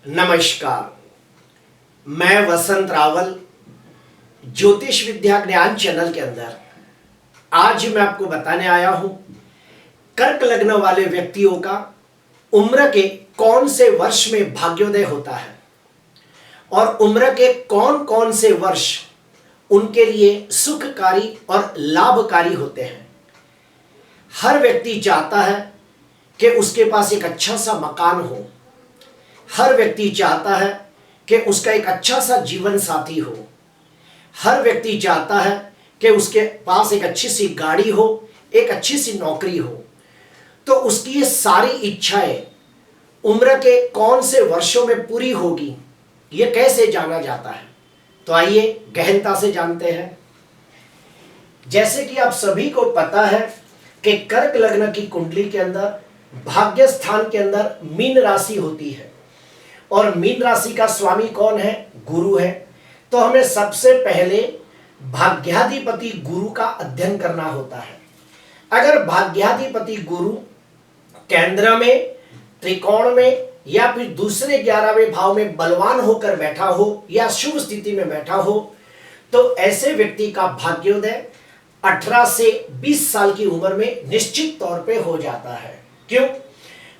नमस्कार। मैं वसंत रावल ज्योतिष विद्या ज्ञान चैनल के अंदर आज मैं आपको बताने आया हूं कर्क लग्न वाले व्यक्तियों का उम्र के कौन से वर्ष में भाग्योदय होता है और उम्र के कौन कौन से वर्ष उनके लिए सुखकारी और लाभकारी होते हैं। हर व्यक्ति चाहता है कि उसके पास एक अच्छा सा मकान हो, हर व्यक्ति चाहता है कि उसका एक अच्छा सा जीवन साथी हो, हर व्यक्ति चाहता है कि उसके पास एक अच्छी सी गाड़ी हो, एक अच्छी सी नौकरी हो। तो उसकी ये सारी इच्छाएं उम्र के कौन से वर्षों में पूरी होगी, ये कैसे जाना जाता है? तो आइए गहनता से जानते हैं। जैसे कि आप सभी को पता है कि कर्क लग्न की कुंडली के अंदर भाग्य स्थान के अंदर मीन राशि होती है और मीन राशि का स्वामी कौन है? गुरु है। तो हमें सबसे पहले भाग्याधिपति गुरु का अध्ययन करना होता है। अगर भाग्याधिपति गुरु केंद्र में, त्रिकोण में या फिर दूसरे 11वें भाव में बलवान होकर बैठा हो या शुभ स्थिति में बैठा हो तो ऐसे व्यक्ति का भाग्योदय 18 से 20 साल की उम्र में निश्चित तौर पे हो जाता है। क्यों?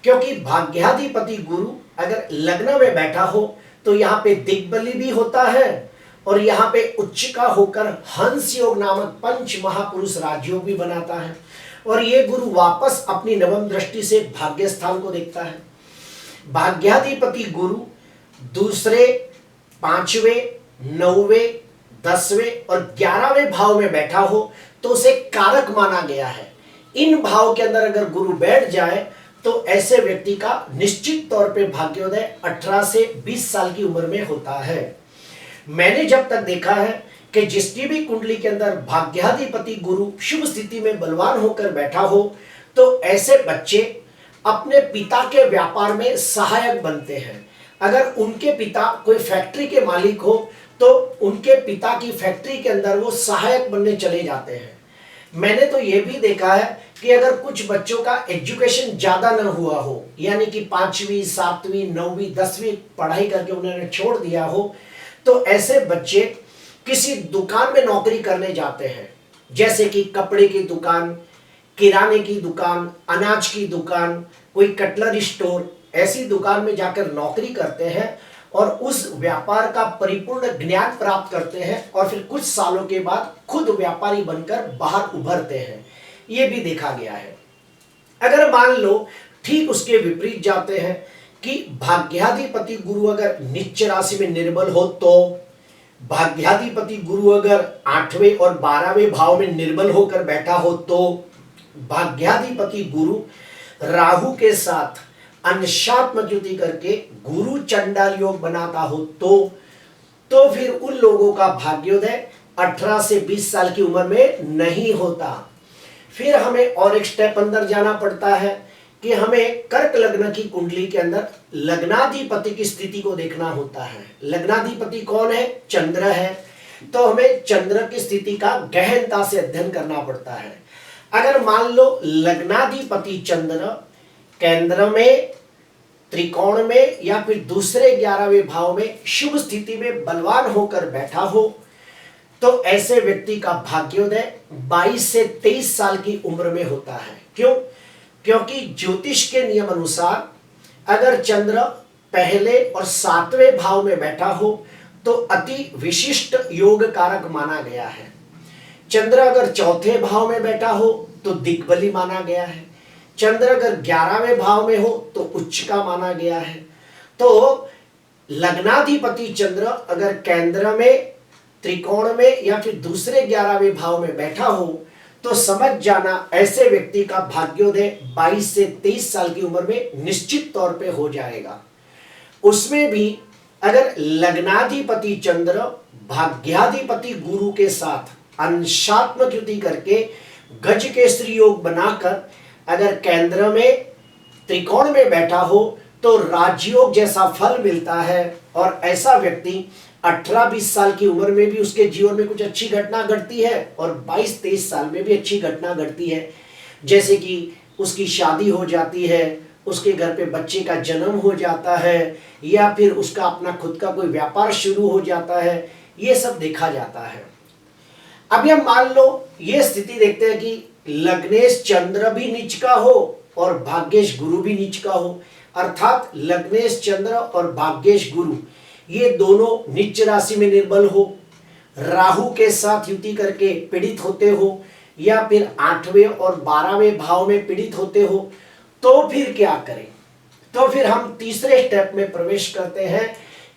क्योंकि भाग्याधिपति गुरु अगर लग्न में बैठा हो तो यहाँ पे दिग्बली भी होता है और यहाँ पे उच्चिका होकर हंस योग नामक पंच महापुरुष राजयोग भी बनाता है और ये गुरु वापस अपनी नवम दृष्टि से भाग्य स्थान को देखता है। भाग्याधिपति गुरु दूसरे, 5वें, 9वें, 10वें और 11वें भाव में बैठा हो तो उसे कारक माना गया है। इन भाव के अंदर अगर गुरु बैठ जाए तो ऐसे व्यक्ति का निश्चित तौर पे भाग्योदय 18 से 20 साल की उम्र में होता है। मैंने जब तक देखा है कि जिसकी भी कुंडली के अंदर भाग्याधिपति गुरु शुभ स्थिति में बलवान होकर बैठा हो तो ऐसे बच्चे अपने पिता के व्यापार में सहायक बनते हैं। अगर उनके पिता कोई फैक्ट्री के मालिक हो तो उनके पिता की फैक्ट्री के अंदर वो सहायक बनने चले जाते हैं। मैंने तो ये भी देखा है कि अगर कुछ बच्चों का एजुकेशन ज्यादा न हुआ हो, यानी कि 5वीं, 7वीं, 9वीं, 10वीं पढ़ाई करके उन्होंने छोड़ दिया हो तो ऐसे बच्चे किसी दुकान में नौकरी करने जाते हैं, जैसे कि कपड़े की दुकान, किराने की दुकान, अनाज की दुकान, कोई कटलरी स्टोर, ऐसी दुकान में जाकर नौकरी करते हैं और उस व्यापार का परिपूर्ण ज्ञान प्राप्त करते हैं और फिर कुछ सालों के बाद खुद व्यापारी बनकर बाहर उभरते हैं। ये भी देखा गया है। अगर मान लो ठीक उसके विपरीत जाते हैं कि भाग्याधिपति गुरु अगर नीच राशि में निर्बल हो तो भाग्याधिपति गुरु अगर 8वें और 12वें भाव में निर्बल होकर बैठा हो तो भाग्याधिपति गुरु राहु के साथ अंशात्मक युति करके गुरु चंडाल योग बनाता हो तो फिर उन लोगों का भाग्योदय 18 से 20 साल की उम्र में नहीं होता। फिर हमें और एक स्टेप अंदर जाना पड़ता है कि हमें कर्क लग्न की कुंडली के अंदर लग्नाधिपति की स्थिति को देखना होता है। लग्नाधिपति कौन है? चंद्र है। तो हमें चंद्र की स्थिति का गहनता से अध्ययन करना पड़ता है। अगर मान लो लग्नाधिपति चंद्र केंद्र में, त्रिकोण में या फिर दूसरे 11वें भाव में शुभ स्थिति में बलवान होकर बैठा हो तो ऐसे व्यक्ति का भाग्योदय 22 से 23 साल की उम्र में होता है। क्यों? क्योंकि ज्योतिष के नियम अनुसार अगर चंद्र पहले और 7वें भाव में बैठा हो तो अति विशिष्ट योग कारक माना गया है। चंद्र अगर 4थे भाव में बैठा हो तो दिग्बली माना गया है। चंद्र अगर 11वें भाव में हो तो उच्चिका माना गया है। तो लग्नाधिपति चंद्र अगर केंद्र में, त्रिकोण में या फिर दूसरे 11वें भाव में बैठा हो तो समझ जाना ऐसे व्यक्ति का भाग्योदय 22 से 23 साल की उम्र में निश्चित तौर पे हो जाएगा। उसमें भी अगर लग्नाधिपति चंद्र भाग्याधिपति गुरु के साथ अंशात्मक युति करके गज केसरी योग बनाकर अगर केंद्र में, त्रिकोण में बैठा हो तो राजयोग जैसा फल मिलता है और ऐसा व्यक्ति 18-20 साल की उम्र में भी उसके जीवन में कुछ अच्छी घटना घटती है और 22-23 साल में भी अच्छी घटना घटती है। जैसे कि उसकी शादी हो जाती है, उसके घर पे बच्चे का जन्म हो जाता है, या फिर उसका अपना खुद का कोई व्यापार शुरू हो जाता है, ये सब देखा जाता है। अभी हम मान लो ये स्थिति देखते हैं कि लग्नेश चंद्र भी नीच का हो और भाग्येश गुरु भी नीच का हो, अर्थात लग्नेश चंद्र और भाग्येश गुरु ये दोनों नीच राशि में निर्बल हो, राहु के साथ युति करके पीड़ित होते हो, या फिर 8वें और 12वें भाव में पीड़ित होते हो, तो फिर क्या करें? तो फिर हम तीसरे स्टेप में प्रवेश करते हैं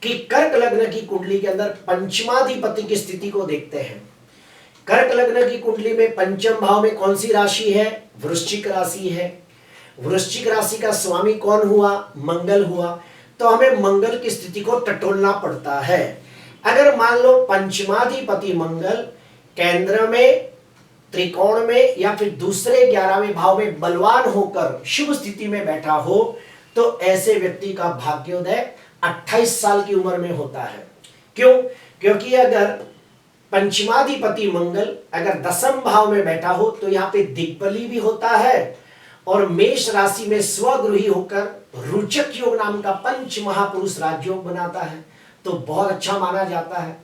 कि कर्क लग्न की कुंडली के अंदर पंचमाधिपति की स्थिति को देखते हैं। कर्क लग्न की कुंडली में पंचम भाव में कौन सी राशि है? वृश्चिक राशि है। वृश्चिक राशि का स्वामी कौन हुआ? मंगल हुआ। तो हमें मंगल की स्थिति को टटोलना पड़ता है। अगर मान लो पंचमाधिपति मंगल केंद्र में, त्रिकोण में या फिर दूसरे 11वें भाव में बलवान होकर शुभ स्थिति में बैठा हो, तो ऐसे व्यक्ति का भाग्योदय 28 साल की उम्र में होता है। क्यों? क्योंकि अगर पंचमाधिपति मंगल अगर 10वें भाव में बैठा हो तो यहाँ पे दिग्बली भी होता है, और मेष राशि में स्वगृही होकर रुचक योग नाम का पंच महापुरुष राजयोग बनाता है, तो बहुत अच्छा माना जाता है।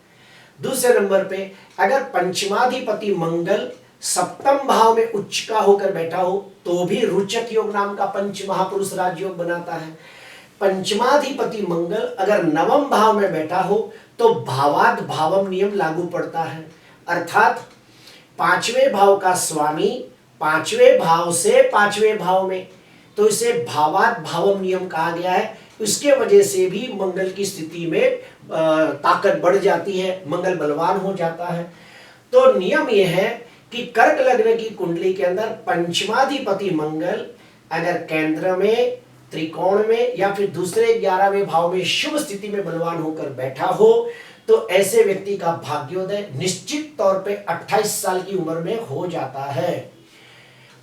दूसरे नंबर पे अगर पंचमाधिपति मंगल 7वें भाव में उच्च का होकर बैठा हो तो भी रुचक योग नाम का पंच महापुरुष राजयोग बनाता है। पंचमाधिपति मंगल अगर 9वें भाव में बैठा हो तो भावाद भावम नियम लागू पड़ता है, अर्थात 5वें भाव का स्वामी 5वें भाव से 5वें भाव में, तो इसे भावाद भावम नियम कहा गया है। इसके वजह से भी मंगल की स्थिति में ताकत बढ़ जाती है, मंगल बलवान हो जाता है। तो नियम यह है कि कर्क लग्न की कुंडली के अंदर पंचमाधिपति मंगल अगर केंद्र में, त्रिकोण में या फिर दूसरे 11वें भाव में शुभ स्थिति में बलवान होकर बैठा हो, तो ऐसे व्यक्ति का भाग्योदय निश्चित तौर पे 28 साल की उम्र में हो जाता है।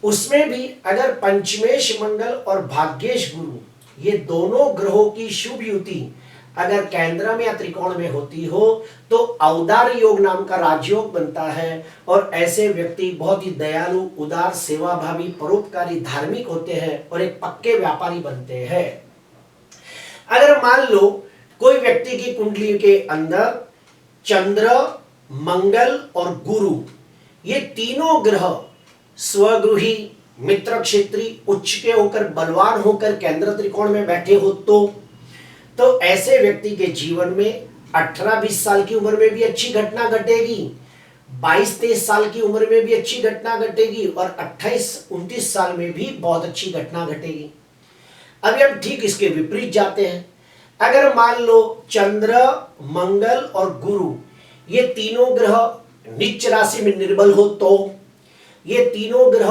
उसमें भी अगर पंचमेश मंगल और भाग्येश गुरु ये दोनों ग्रहों की शुभ युति अगर केंद्र में या त्रिकोण में होती हो तो औदार्य योग नाम का राजयोग बनता है, और ऐसे व्यक्ति बहुत ही दयालु, उदार, सेवाभावी, परोपकारी, धार्मिक होते हैं और एक पक्के व्यापारी बनते हैं। अगर मान लो कोई व्यक्ति की कुंडली के अंदर चंद्र, मंगल और गुरु ये तीनों ग्रह स्वगृही, मित्र क्षेत्री, उच्च के होकर बलवान होकर केंद्र त्रिकोण में बैठे हो, तो ऐसे व्यक्ति के जीवन में 18-20 साल की उम्र में भी अच्छी घटना घटेगी, 22-23 साल की उम्र में भी अच्छी घटना घटेगी, और 28-29 साल में भी बहुत अच्छी घटना घटेगी। अभी हम ठीक इसके विपरीत जाते हैं। अगर मान लो चंद्र, मंगल और गुरु ये तीनों ग्रह नीच राशि में निर्बल हो, तो ये तीनों ग्रह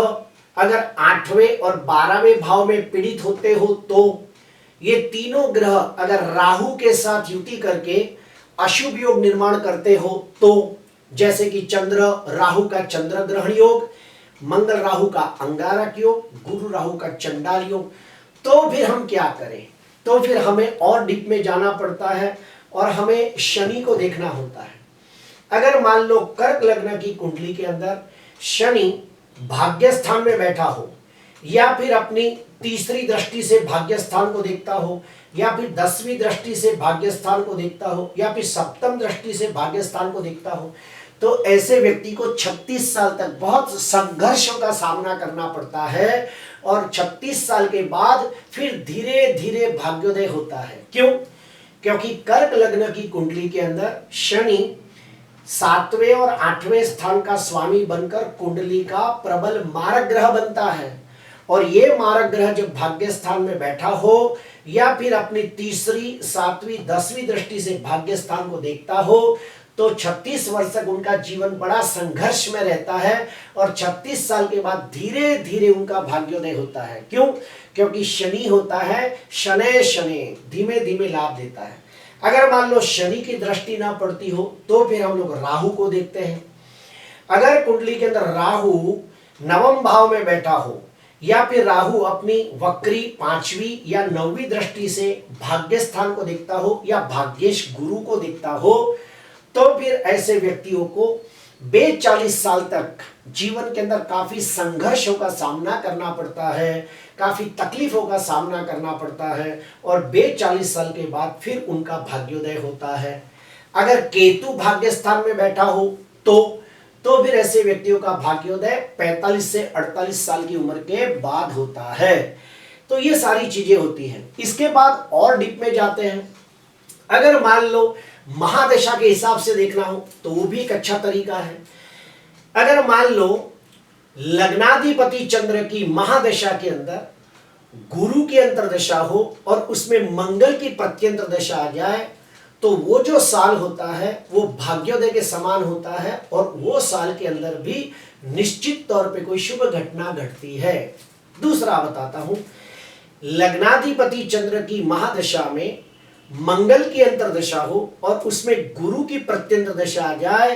अगर 8वें और 12वें भाव में पीड़ित होते हो, तो ये तीनों ग्रह अगर राहु के साथ युति करके अशुभ योग निर्माण करते हो, तो जैसे कि चंद्र राहु का चंद्र ग्रहण योग, मंगल राहु का अंगारक योग, गुरु राहु का चंडाल योग, तो फिर हम क्या करें? तो फिर हमें और डीप में जाना पड़ता है और हमें शनि को देखना होता है। अगर मान लो कर्क लग्न की कुंडली के अंदर शनि भाग्य स्थान में बैठा हो, या फिर अपनी तीसरी दृष्टि से भाग्य स्थान को देखता हो, या फिर 10वीं दृष्टि से भाग्य स्थान को देखता हो, या फिर 7वीं दृष्टि से भाग्य स्थान को देखता हो, तो ऐसे व्यक्ति को 36 साल तक बहुत संघर्षों का सामना करना पड़ता है, और 36 साल के बाद फिर धीरे धीरे भाग्योदय होता है। क्यों? क्योंकि कर्क लग्न की कुंडली के अंदर शनि 7वें और 8वें स्थान का स्वामी बनकर कुंडली का प्रबल मारक ग्रह बनता है, और ये मारक ग्रह जब भाग्य स्थान में बैठा हो या फिर अपनी तीसरी, 7वीं, 10वीं दृष्टि से भाग्य स्थान को देखता हो, तो 36 वर्ष तक उनका जीवन बड़ा संघर्ष में रहता है, और 36 साल के बाद धीरे धीरे उनका भाग्योदय होता है। क्यों? क्योंकि शनि होता है शनै शनै, धीमे धीमे लाभ देता है। अगर मान लो शनि की दृष्टि ना पड़ती हो तो फिर हम लोग राहु को देखते हैं। अगर कुंडली के अंदर राहु 9वें भाव में बैठा हो, या फिर राहु अपनी वक्री 5वीं या 9वीं दृष्टि से भाग्य स्थान को देखता हो या भाग्येश गुरु को देखता हो, तो फिर ऐसे व्यक्तियों को 40 साल तक जीवन के अंदर काफी संघर्षों का सामना करना पड़ता है। काफी तकलीफों का सामना करना पड़ता है और 42 साल के बाद फिर उनका भाग्योदय होता है। अगर केतु भाग्य स्थान में बैठा हो तो फिर ऐसे व्यक्तियों का भाग्योदय 45 से 48 साल की उम्र के बाद होता है। तो ये सारी चीजें होती हैं। इसके बाद और डीप में जाते हैं। अगर मान लो महादशा के हिसाब से देखना हो तो वो भी एक अच्छा तरीका है। अगर मान लो लग्नाधिपति चंद्र की महादशा के अंदर गुरु की अंतर्दशा हो और उसमें मंगल की प्रत्यंतर दशा आ जाए तो वो जो साल होता है वो भाग्योदय के समान होता है और वो साल के अंदर भी निश्चित तौर पे कोई शुभ घटना घटती है। दूसरा बताता हूं, लग्नाधिपति चंद्र की महादशा में मंगल की अंतर्दशा हो और उसमें गुरु की प्रत्यंतर दशा आ जाए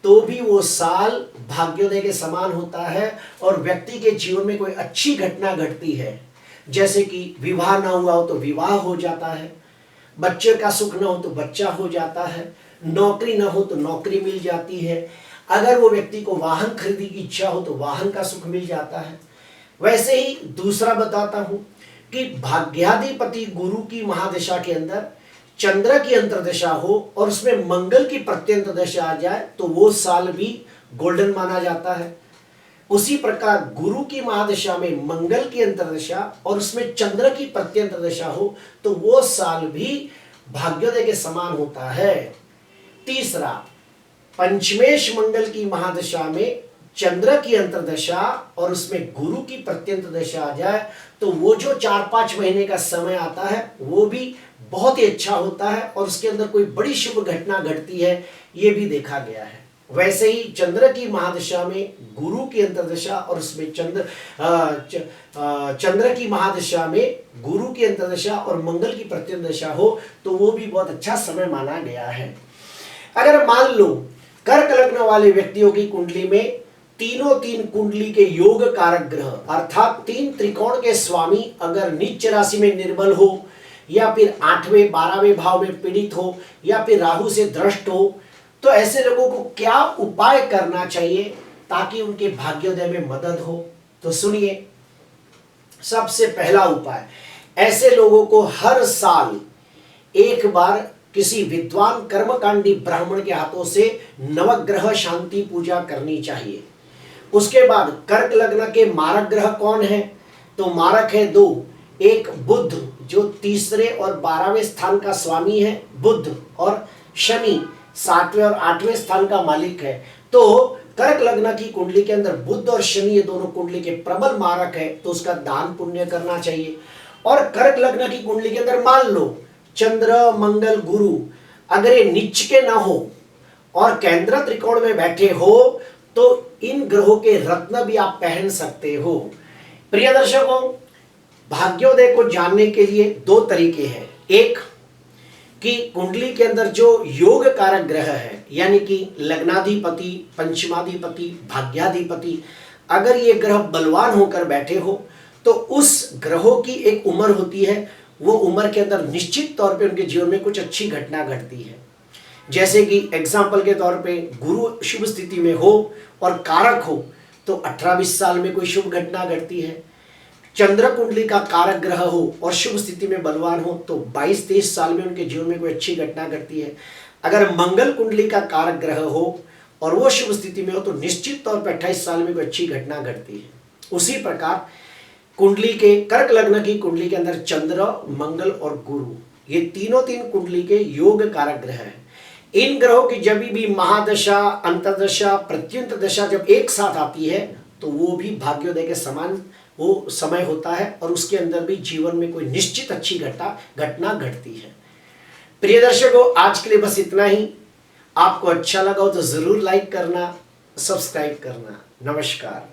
तो भी वो साल भाग्योदय के समान होता है और व्यक्ति के जीवन में कोई अच्छी घटना घटती है। जैसे कि विवाह ना हुआ हो तो विवाह हो जाता है, बच्चे का सुख ना हो तो बच्चा हो जाता है, नौकरी ना हो तो नौकरी मिल जाती है, अगर वो व्यक्ति को वाहन खरीदने की इच्छा हो तो वाहन का सुख मिल जाता है। वैसे ही दूसरा बताता हूं कि भाग्याधिपति गुरु की महादशा के अंदर चंद्र की अंतर्दशा हो और उसमें मंगल की प्रत्यंतर दशा आ जाए तो वो साल भी गोल्डन माना जाता है। उसी प्रकार गुरु की महादशा में मंगल की अंतर्दशा और उसमें चंद्र की प्रत्यंतर दशा हो तो वो साल भी भाग्योदय के समान होता है। तीसरा, पंचमेश मंगल की महादशा में चंद्र की अंतर्दशा और उसमें गुरु की प्रत्यंतर दशा आ जाए तो वो जो 4-5 महीने का समय आता है वो भी बहुत ही अच्छा होता है और उसके अंदर कोई बड़ी शुभ घटना घटती है, ये भी देखा गया है। वैसे ही चंद्र की महादशा में गुरु की अंतर्दशा और उसमें चंद्र की महादशा में गुरु की अंतर्दशा और मंगल की प्रत्यंतर दशा हो तो वो भी बहुत अच्छा समय माना गया है। अगर मान लो कर्क लग्न वाले व्यक्तियों की कुंडली में तीनों तीन कुंडली के योग कारक ग्रह अर्थात 3 त्रिकोण के स्वामी अगर नीच राशि में निर्बल हो या फिर 8वें 12वें भाव में पीड़ित हो या फिर राहु से द्रष्ट हो तो ऐसे लोगों को क्या उपाय करना चाहिए ताकि उनके भाग्योदय में मदद हो। तो सुनिए, सबसे पहला उपाय, ऐसे लोगों को हर साल एक बार किसी विद्वान कर्मकांडी ब्राह्मण के हाथों से नवग्रह शांति पूजा करनी चाहिए। उसके बाद कर्क लग्न के मारक ग्रह कौन है? तो मारक है 2, एक बुध जो 3रे और 12वें स्थान का स्वामी है बुध, और शनि 7वें और 8वें स्थान का मालिक है। तो कर्क लग्न की कुंडली के अंदर बुध और शनि ये दोनों कुंडली के प्रबल मारक है तो उसका दान पुण्य करना चाहिए। और कर्क लग्न की कुंडली के अंदर मान लो चंद्र मंगल गुरु अगर ये नीच के ना हो और केंद्र त्रिकोण में बैठे हो तो इन ग्रहों के रत्न भी आप पहन सकते हो। प्रिय दर्शकों, भाग्योदय को जानने के लिए 2 तरीके हैं। एक कि कुंडली के अंदर जो योग कारक ग्रह है यानी कि लग्नाधिपति, पंचमाधिपति, भाग्याधिपति, अगर ये ग्रह बलवान होकर बैठे हो तो उस ग्रहों की एक उम्र होती है, वो उम्र के अंदर निश्चित तौर पे उनके जीवन में कुछ अच्छी घटना घटती है। जैसे कि एग्जाम्पल के तौर पे गुरु शुभ स्थिति में हो और कारक हो तो 18-20 साल में कोई शुभ घटना घटती है। चंद्र कुंडली का कारक ग्रह हो और शुभ स्थिति में बलवान हो तो 22-23 साल में उनके जीवन में कोई अच्छी घटना घटती है। अगर मंगल कुंडली का कारक ग्रह हो और वो शुभ स्थिति में हो तो निश्चित तौर पर 28 साल में कोई अच्छी घटना घटती है। उसी प्रकार कुंडली के कर्क लग्न की कुंडली के अंदर चंद्र, मंगल और गुरु ये तीनों कुंडली के योग कारक ग्रह हैं। इन ग्रहों की जब भी महादशा, अंतर्दशा, प्रत्यंतर दशा जब एक साथ आती है तो वो भी भाग्योदय के समान वो समय होता है और उसके अंदर भी जीवन में कोई निश्चित अच्छी घटना घटती है। प्रिय दर्शकों, आज के लिए बस इतना ही। आपको अच्छा लगा हो तो जरूर लाइक करना, सब्सक्राइब करना। नमस्कार।